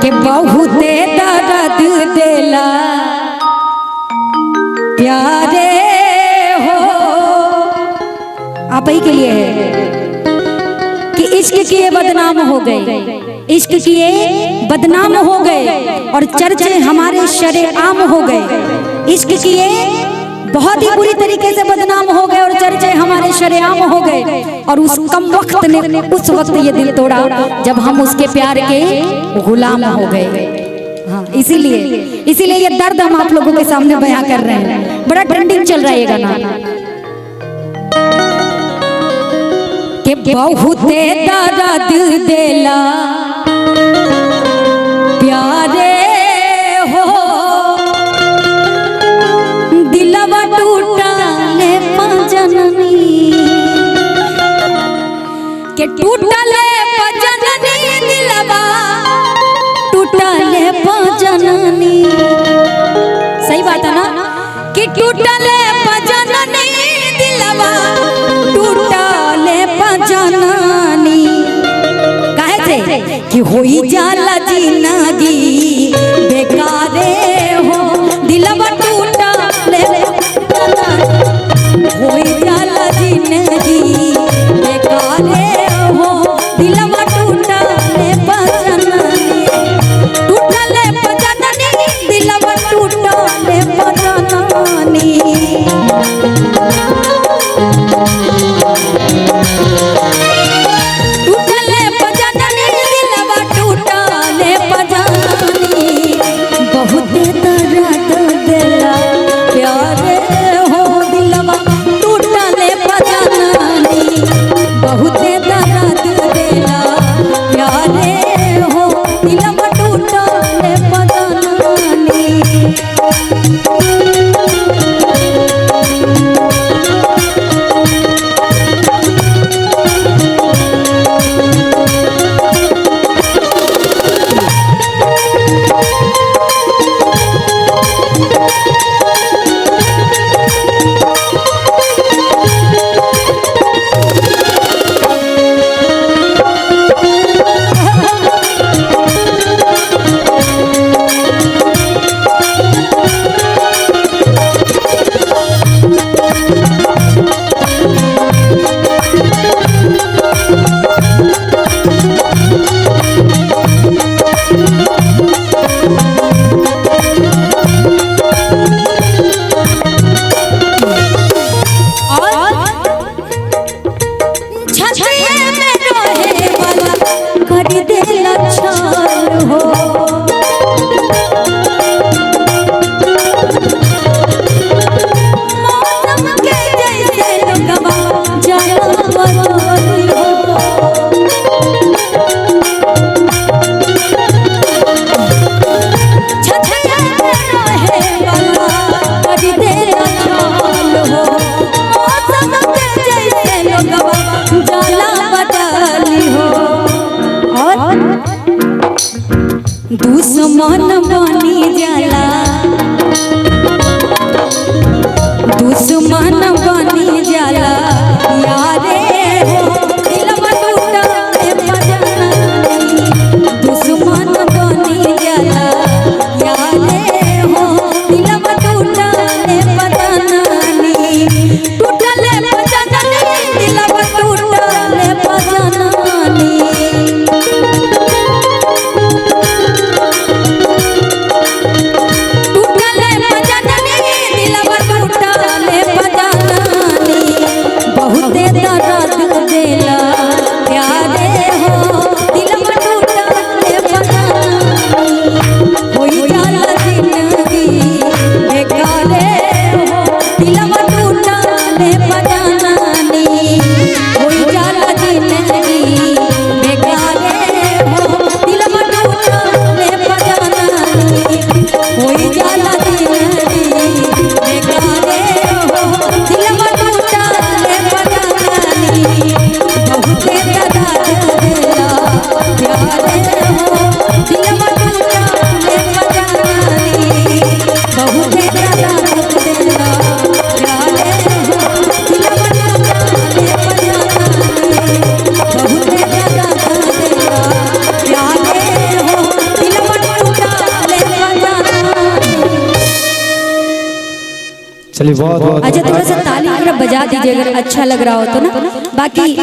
कि बहुते दर्द देला प्यारे हो। आप ही के लिए है कि इश्क किए बदनाम हो गए, इश्क किए बदनाम हो गए और चर्चे हमारे शरेआम हो गए। इश्क किए बहुत ही बुरी तरीके से बदनाम हो गए और चर्चे हमारे शरेआम हो गए। और उस कम वक्त ने उस वक्त ये दिल तोड़ा जब हम उसके प्यार के गुलाम हो गए। हाँ, इसीलिए ये दर्द हम आप लोगों के सामने बयां कर रहे हैं। बड़ा ट्रेंडिंग चल रहा है ये गाना कि बहुते दर्द देला प्यारे हो, दिलवा टूटले पजननी के टूटले पजननी, दिलवा टूटले पजननी। सही बात है ना कि टूटले पजननी, दिलवा टूटले पजननी। काहे से कि होई जाला जिंदगी बेकारे हो, दिलवा टूटले होई जाला जिंदगी बेकारे हो, दिलवा टूटले पजननी। टूटले पजननी, दिलवा टूटले पजननी। टूटले पजननी, दिलवा टूटले पजननी। बहुते दर्द देला प्यारे हो, दिलवा टूटले पजननी। बहुते दर्द देला प्यारे हो, दिलवा टूटले पजननी। दुश्मन बनी जाला, दुश्मन बनी जाला यारे हो, दिलवा टूटले पजननी। दुश्मन बनी जाला यारे हो, दिलवा टूटले पजननी। टूटले पजननी, दिलवा टूटले पजननी। चलिए बहुत बहुत अच्छा थोड़ा सा ताली वगैरह बजा दीजिए अगर अच्छा लग रहा हो तो ना। बाकी